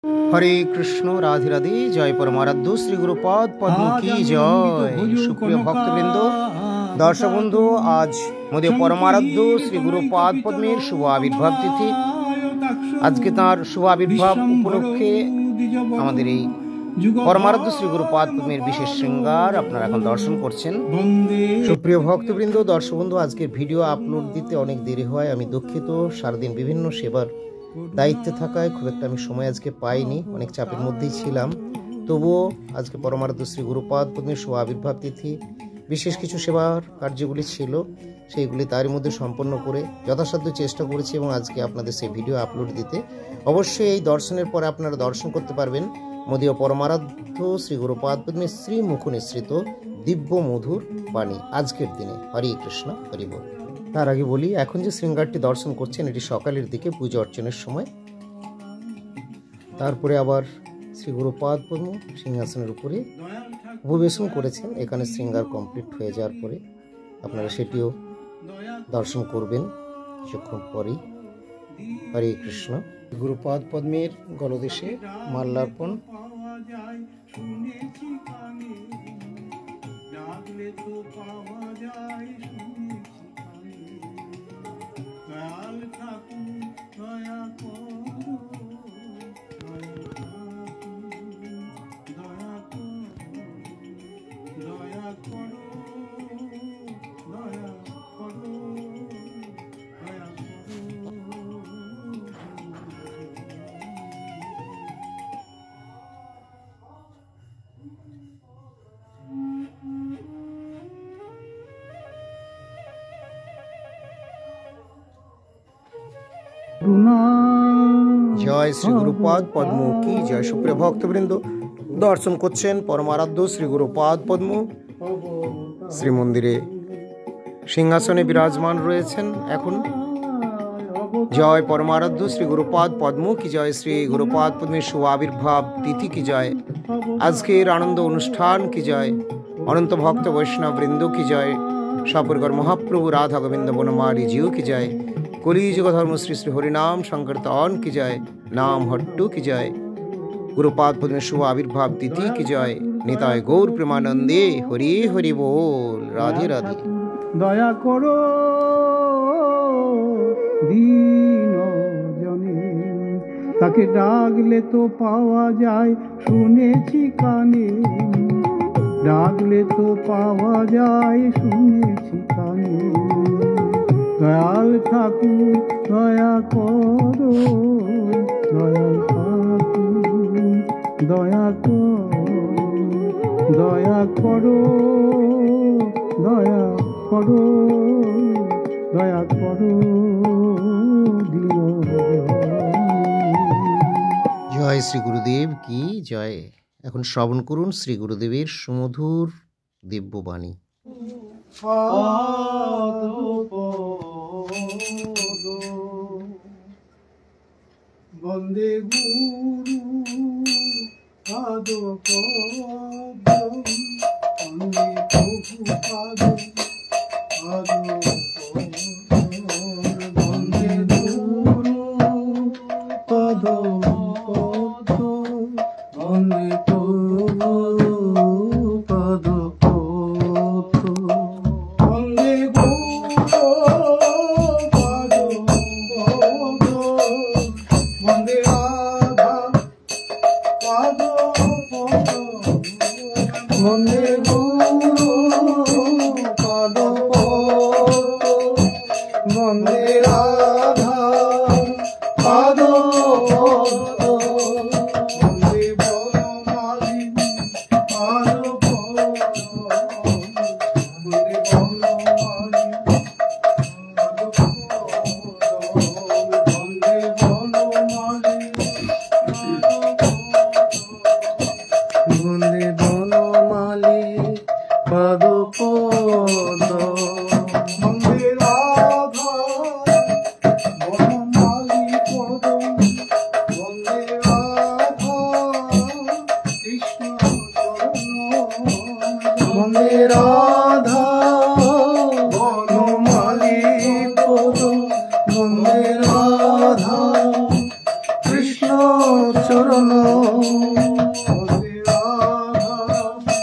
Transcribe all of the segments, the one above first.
हरे कृष्ण राधे राधे। जय परमाराध्य श्री गुरुपाद पद्म की जय। सुप्रिय भक्तबृंद दर्शक बंधु, आज मोदी परमाराध्य श्री गुरुपाद पद्मेर शुभ आविर्भाव तिथि। आज के तार शुभ आविर्भाव उपलक्षे आमादेर এই परमाराध्य श्री गुरुपाद पद्मेर विशेष श्रृंगार আপনারা এখন দর্শন করছেন। সুপ্রিয় ভক্তবৃন্দ দর্শক বন্ধু, আজকের ভিডিও আপলোড দিতে অনেক দেরি হয়, আমি দুঃখিত। সারাদিন বিভিন্ন সেবার দায়িত্বে থাকায় খুব একটা আমি সময় আজকে পাইনি, অনেক চাপের মধ্যেই ছিলাম। তবুও আজকে পরমারাধ্য শ্রী গুরুপাদ পদ্মের শুভ আবির্ভাব তিথি, বিশেষ কিছু সেবার কার্যগুলি ছিল, সেইগুলি তার মধ্যে সম্পন্ন করে যথাসাধ্য চেষ্টা করেছি এবং আজকে আপনাদের সেই ভিডিও আপলোড দিতে। অবশ্যই এই দর্শনের পরে আপনারা দর্শন করতে পারবেন মোদীয় পরমারাধ্য শ্রী গুরুপাদ পদ্মের শ্রী মুখ নিঃসৃত দিব্য মধুর বাণী আজকের দিনে। হরে কৃষ্ণ, হরি বল। তার আগে বলি, এখন যে শৃঙ্গারটি দর্শন করছেন এটি সকালের দিকে পূজা অর্চনের সময়। তারপরে আবার শ্রী গুরুপাদ পদ্ম সিংহাসনের উপরে উপবেশন করেছেন। এখানে শৃঙ্গার কমপ্লিট হয়ে যাওয়ার পরে আপনারা সেটিও দর্শন করবেন কিছুক্ষণ পরেই। হরে কৃষ্ণ। গুরুপাদ পদ্মের গলদেশে মাল্যার্পণ। জয় শ্রী গুরুপাদ পদ্ম কি জয়। সুপ্রিয় ভক্তবৃন্দ দর্শন করছেন পরমারাধ্য শ্রী গুরুপাদ পদ্ম শ্রীমন্দিরে সিংহাসনে বিরাজমান রয়েছেন এখন। জয় পরমারাধ্য শ্রী গুরুপাদ পদ্ম কি জয়। শ্রী গুরুপাদ পদ্মের শুভ আবির্ভাব তিথি কি জয়। আজকের আনন্দ অনুষ্ঠান কি জয়। অনন্ত ভক্ত বৈষ্ণব বৃন্দ কি জয়। সপরিকর মহাপ্রভু রাধা গোবিন্দ বনমালী জিউ কি জয়। কলিযুগ ধর্ম শ্রী শ্রী হরিনাম সংকীর্তন কি জয়। নাম হট্টু কি জয়। গুরুপাদ পদ্মের শুভ আবির্ভাব তিথি কি জয়। নিতাই গৌর প্রেমানন্দে হরি হরি বল। রাধে রাধে। দয়া করো দীন জনে, তাকে ডাকলে তো পাওয়া যায় শুনেছি কানে। ডাকলে তো পাওয়া যায় শুনেছি কানে। দয়াল ঠাকুর দয়া করো, দয়াল ঠাকুর দয়া করো, দয়া করো, দয়া করো, দয়া করো। জয় শ্রী গুরুদেব কি জয়। এখন শ্রবণ করুন শ্রী গুরুদেবের সুমধুর দিব্য বাণী। বন্দে গুরু পাদ পদ্ম, বন্দে প্রভু পাদ পাদ পদ্ম, বন্দে গুরু পাদ পদ্ম, বন্দে প্রভু পাদ পদ্ম, বন্দে গুরু পাদ পদ্ম, বন্দে রাধা পাদ পদ্ম, বন্দে গুরু পাদ পদ্ম, বন্দে রাধা পাদ পদ্ম, বন্দে বনমালী পাদ পদ্ম, বন্দে বনমালী পাদ পদ্ম, বন্দে বনমালী বন্দে বনমালী পাদ পদ্ম, বন্দে রাধা বনমালী পদ, বন্দে রাধা কৃষ্ণ চরণ, বন্দে রাধা বনমালী পদ, বন্দে রাধা কৃষ্ণ চরণ, বন্দে রাধা বনমালী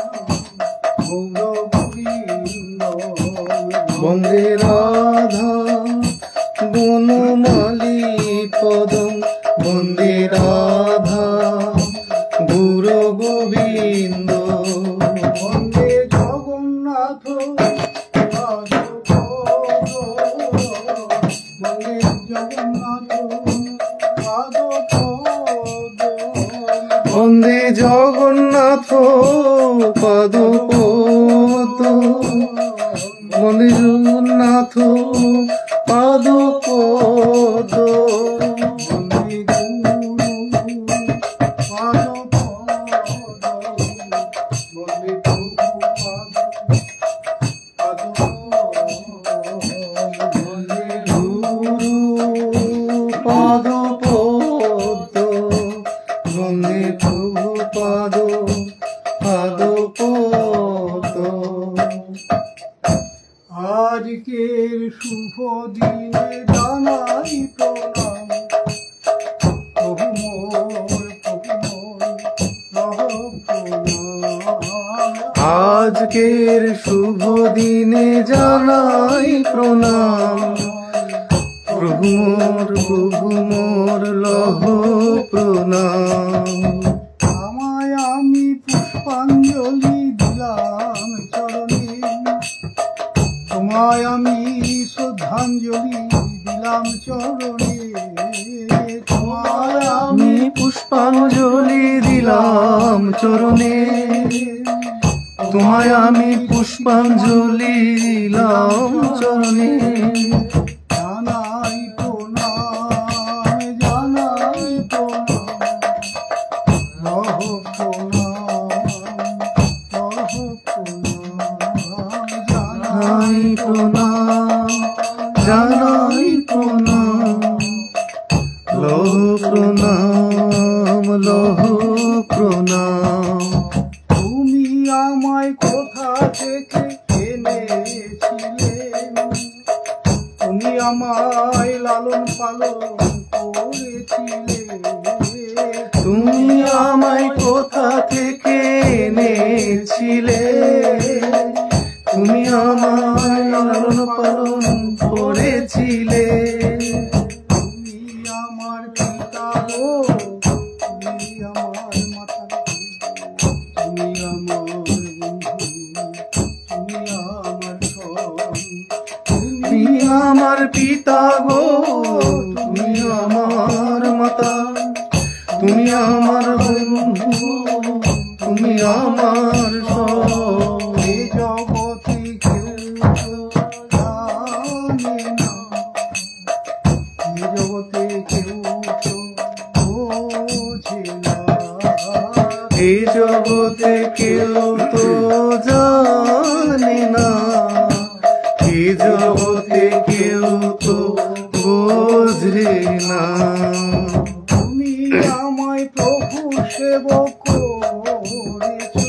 বন্দে রাধা গৌরগোবিন্দ বন্দে রাধা বনমালী পদম বন্দে রাধা গৌর গোবিন্দ বন্দে জগন্নাথ বন্দে জগন্নাথ বন্দে জগন্নাথ পাদ বন্দে জগন্নাথ পাদ বন্দে আজকের শুভ দিনে জানাই প্রণাম প্রভু মোর আজকের শুভ দিনে জানাই প্রণাম প্রভু মোর লহ প্রণাম আমায় আমি পুষ্পাঞ্জলি দিলাম চরণে তোমায় আমি শ্রদ্ধাঞ্জলি দিলাম চরণে তোমায় আমি পুষ্পাঞ্জলি দিলাম চরণে তোমায় আমি পুষ্পাঞ্জলি দিলাম চরণে জানাই প্রণাম জানাই প্রণাম লহ প্রণাম জানাই প্রণাম জানাই প্রণাম লহ প্রণাম তুমি আমায় কোথা থেকে এনেছিলে তুমি আমায় লালন পালন করেছিলে তুমি আমায় কোথা থেকে এনেছিলে তুমি আমায় লালন পালন করেছিলে তুমি আমার পিতা গো তুমি আমার মাতা তুমি আমার বন্ধু তুমি আমার তুমি আমার পিতা গো তুমি আমার মাতা তুমি আমার বন্ধু তুমি আমার এই জগতে কেউ জানে না এই জগতে কেউ বোঝে না এই জগতে কেউ তো জানে না এই জগতে কেউ তো বোঝে না তুমি আমায় প্রভু সেবক করেছো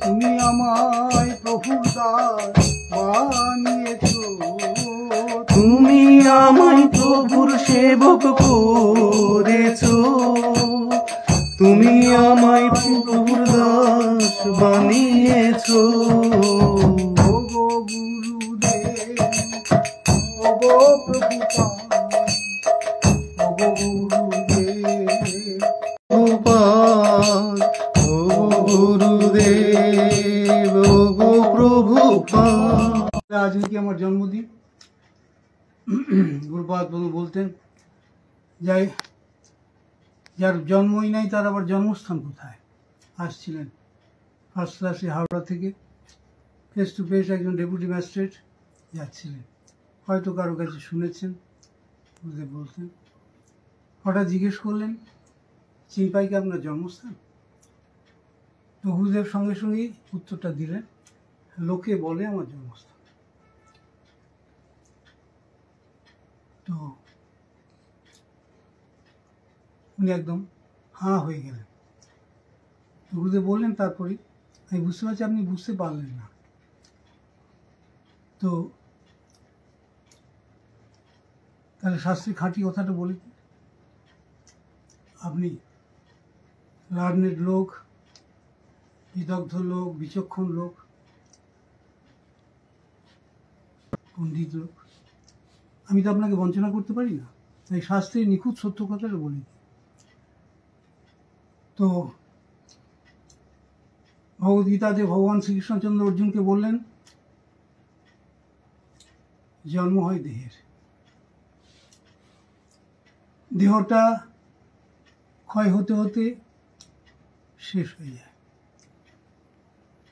তুমি আমায় প্রভুর দাস বানিয়েছো তুমি আমায় প্রভুর সেবক করেছো তুমি আমায় প্রভুর দাস বানিয়েছো ওগো গুরুদেব ওগো প্রভুপাদ ওগো গুরুদেব প্রভুপাদ ওগো গুরুদেব ওগো প্রভুপাদ আজ কি আমার জন্মদিন গুরুপাদ বলতেন যাই যার জন্মই নাই তার আবার জন্মস্থান কোথায় আসছিলেন ফার্স্ট ক্লাসে হাওড়া থেকে ফেস টু ফেস একজন ডেপুটি ম্যাজিস্ট্রেট যাচ্ছিলেন হয়তো কারো কাছে শুনেছেন গুরুদেব বলতেন হঠাৎ জিজ্ঞেস করলেন চিনপাই কি আপনার জন্মস্থান তো গুরুদেব সঙ্গে সঙ্গেই উত্তরটা দিলেন লোকে বলে আমার জন্মস্থান তো উনি একদম হাঁ হয়ে গেলেন গুরুদেব বললেন তারপরে আমি বুঝতে পারছি আপনি বুঝতে পারলেন না তো তাহলে শাস্ত্রী খাঁটি কথাটা বলে দিন। আপনি লার্নেড লোক, বিদগ্ধ লোক, বিচক্ষণ লোক, পণ্ডিত লোক, আমি তো আপনাকে বঞ্চনা করতে পারি না, তাই শাস্ত্রের নিখুঁত সত্য কথাটা বলি। তো ভগবদ্গীতাতে ভগবান শ্রীকৃষ্ণচন্দ্র অর্জুনকে বললেন, জন্ম হয় দেহের, দেহটা ক্ষয় হতে হতে শেষ হয়ে যায়।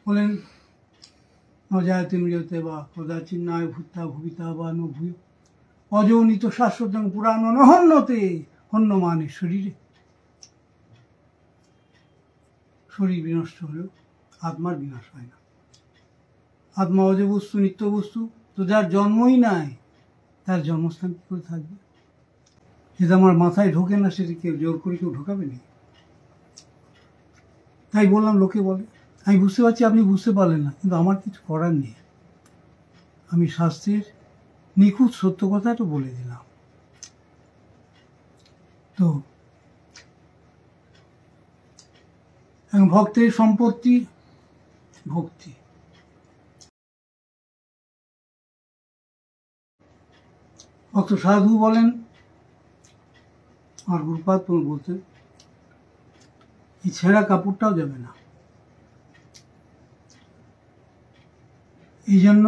বলেন, নজায়তে মৃয়তে বা কদাচিন্নায় ভূতা ভূমিতা বা নভূয় অযৌনিত শাশ্বত পুরাণ নহন্যতে হন্যমানে শরীরে। শরীর বিনষ্ট হলেও আত্মার বিনাশ হয় না। আত্মা অজ বস্তু, নিত্য বস্তু। তো যার জন্মই নাই তার জন্মস্থান কি করে থাকবে? যেটা আমার মাথায় ঢোকে না সেটা কেউ জোর করে কেউ ঢোকাবে না। তাই বললাম, লোকে বলে, আমি বুঝতে পারছি আপনি বুঝতে পারলেন না, কিন্তু আমার কিছু করার নেই। আমি শাস্ত্রের নিখুঁত সত্য কথাটা বলে দিলাম। তো ভক্তের সম্পত্তি ভক্তি। ভক্ত সাধু বলেন, আর গুরুপাদ বলতেন, এই ছেঁড়া কাপড়টাও যাবে না। এই জন্য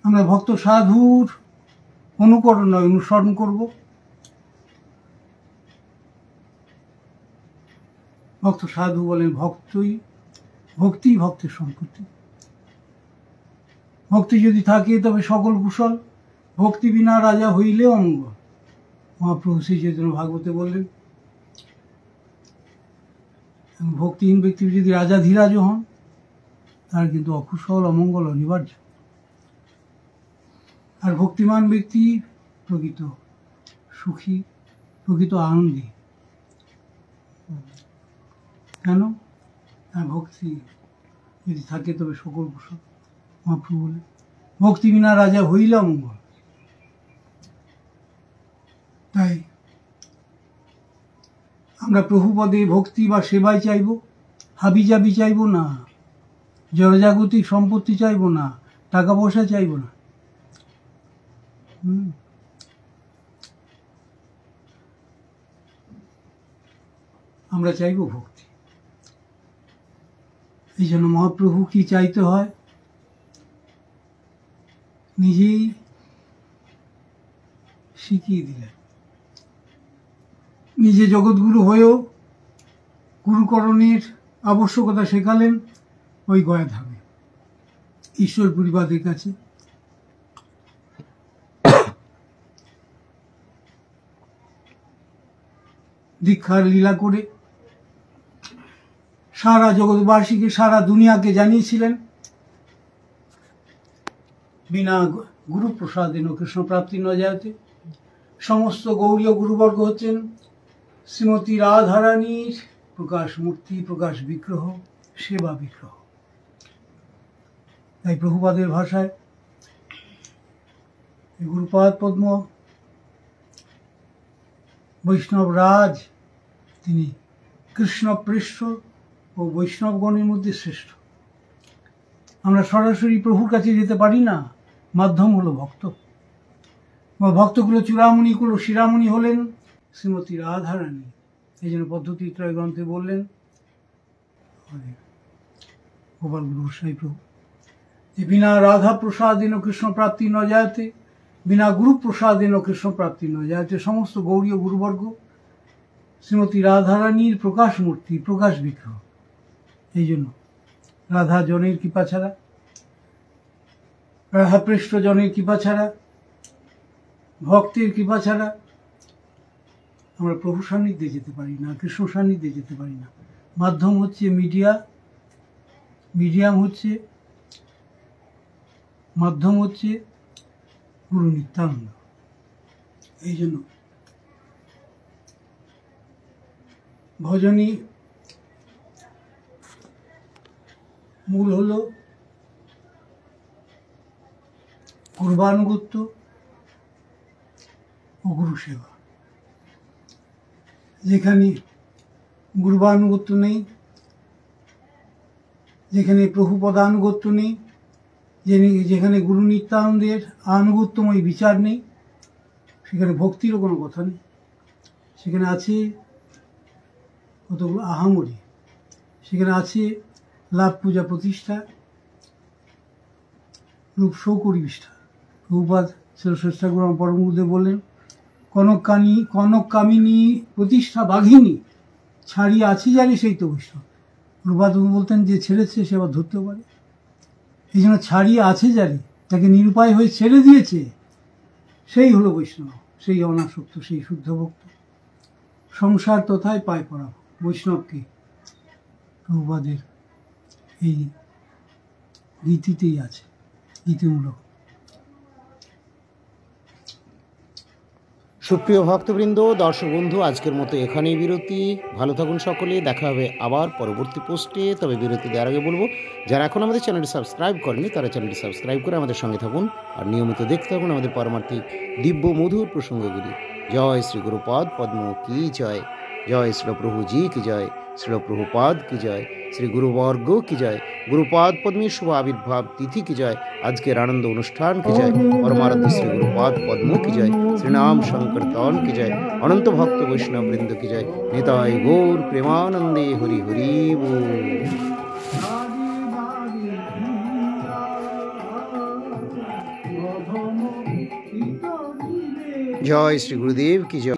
আমরা ভক্ত সাধুর অনুকরণ নয়, অনুসরণ করব। ভক্ত সাধু বলেন, ভক্তি ভক্তের সম্পত্তি। ভক্তি যদি থাকে তবে সকল কুশল, ভক্তি বিনা রাজা হইলেও অমঙ্গল। মহাপ্রভু শ্রী চৈতন্য ভাগবতে বললেন, ভক্তিহীন ব্যক্তি যদি রাজাধিরাজ হন তার কিন্তু অকুশল অমঙ্গল অনিবার্য। আর ভক্তিমান ব্যক্তি প্রকৃত সুখী, প্রকৃত আনন্দী। কেন? ভক্তি যদি থাকে তবে সকল কুশল। মহাপ্রভু বলে, ভক্তি বিনা রাজা হইলে অমঙ্গল। তাই আমরা প্রভুপদে ভক্তি বা সেবায় চাইব, হাবিজাবি চাইব না, জড়জাগতিক সম্পত্তি চাইব না, টাকা পয়সা চাইব না। আমরা চাইব ভক্তি। এই জন্য মহাপ্রভু কি চাইতে হয় নিজেই শিখিয়ে দিলেন। নিজে জগৎগুরু হয়েও গুরুকরণের আবশ্যকতা শেখালেন ওই গয়াধামে, ঈশ্বর পরিবাদের কাছে। দীক্ষার লীলা করে সারা জগৎবাসীকে, সারা দুনিয়াকে জানিয়েছিলেন, বিনা গুরু প্রসাদেন কৃষ্ণ প্রাপ্তি ন যাতে। সমস্ত গৌরীয় গুরুবর্গ হচ্ছেন শ্রীমতী রাধারানীর প্রকাশ মূর্তি, প্রকাশ বিগ্রহ, সেবা বিগ্রহ। তাই প্রভুপাদের ভাষায় গুরুপাদ পদ্ম বৈষ্ণব রাজ, তিনি কৃষ্ণ পৃষ্ঠ ও বৈষ্ণবগণের মধ্যে শ্রেষ্ঠ। আমরা সরাসরি প্রভুর কাছে যেতে পারি না, মাধ্যম হলো ভক্ত। ভক্তগুলো চূড়ামণি কুলো শিরামণি হলেন শ্রীমতী রাধারানী। এই জন্য পদ্ধতি ত্রয় গ্রন্থে বললেন গোপাল গুরু গোসাই প্রভু, যে বিনা রাধা প্রসাদেন কৃষ্ণ প্রাপ্তি ন যাতে, বিনা গুরু প্রসাদেন কৃষ্ণ প্রাপ্তি ন যাতে। সমস্ত গৌরীয় গুরুবর্গ শ্রীমতী রাধারানীর প্রকাশ মূর্তি, প্রকাশ বিগ্রহ। এই জন্য রাধা জনের কৃপা ছাড়া, রাধাপৃষ্ঠ জনের কৃপা ছাড়া, ভক্তের কৃপা ছাড়া আমরা প্রভু সান্নিধ্যে যেতে পারি না, কৃষ্ণ সান্নিধ্যে যেতে পারি না। মাধ্যম হচ্ছে মিডিয়াম হচ্ছে, মাধ্যম হচ্ছে গুরু নিত্যানন্দ। এই জন্য ভজনী মূল হলো পূর্বানুগত্য ও গুরু সেবা। যেখানে গুরুবানুগত্য নেই, যেখানে প্রভুপদানুগত্য নেই, যেখানে গুরু নিত্যানন্দের আনুগত্যময় বিচার নেই, সেখানে ভক্তিরও কোনো কথা নেই। সেখানে আছে কতগুলো আহামরি, সেখানে আছে লাভ পূজা প্রতিষ্ঠা, রূপ শৌকরী বিষ্ঠা। প্রভুপাদ শ্রেষ্ঠ গুরু পরম গুরুদেব বললেন, কনক কামিনী প্রতিষ্ঠা বাঘিনী ছাড়িয়ে আছি জানি সেই তো বৈষ্ণব। প্রভুপাদ বলতেন যে ছেড়েছে সে আবার ধরতেও পারে। এই জন্য ছাড়িয়ে আছে জানি, তাকে নিরুপায় হয়ে ছেড়ে দিয়েছে, সেই হলো বৈষ্ণব, সেই অনাসক্ত, সেই শুদ্ধ ভক্ত। সংসার তথায় পায় পড়া বৈষ্ণবকে প্রভুপাদের এই গীতিতেই আছে, গীতিমূলক। সুপ্রিয় ভক্তবৃন্দ, দর্শক বন্ধু, আজকের মতো এখানেই বিরতি। ভালো থাকুন সকলে, দেখা হবে আবার পরবর্তী পোস্টে। তবে বিরতি দেওয়ার আগে বলবো, যারা এখন আমাদের চ্যানেলটি সাবস্ক্রাইব করেনি তারা চ্যানেলটি সাবস্ক্রাইব করে আমাদের সঙ্গে থাকুন আর নিয়মিত দেখতে থাকুন আমাদের পারমার্থিক দিব্য মধুর প্রসঙ্গগুলি। জয় শ্রী গুরুপাদ পদ্ম কি জয়, জয় শ্রী প্রভু জি কি জয়, শ্রী প্রভুপাদ কি জয়, শ্রী গুরুবর্গ কি জয়, গুরুপাদ পদ্মের শুভ আবির্ভাব তিথি কি জয়, আজকের আনন্দ অনুষ্ঠান কি জয়, পরমারাধ্য শ্রী গুরুপাদ পদ্ম কি জয়, শ্রীনাম সংকীর্তন কি জয়, অনন্ত ভক্ত বৈষ্ণব বৃন্দ কি জয়, নিতাই গৌর প্রেমানন্দে হরি হরি বল। জয় শ্রী গুরুদেব কি জয়।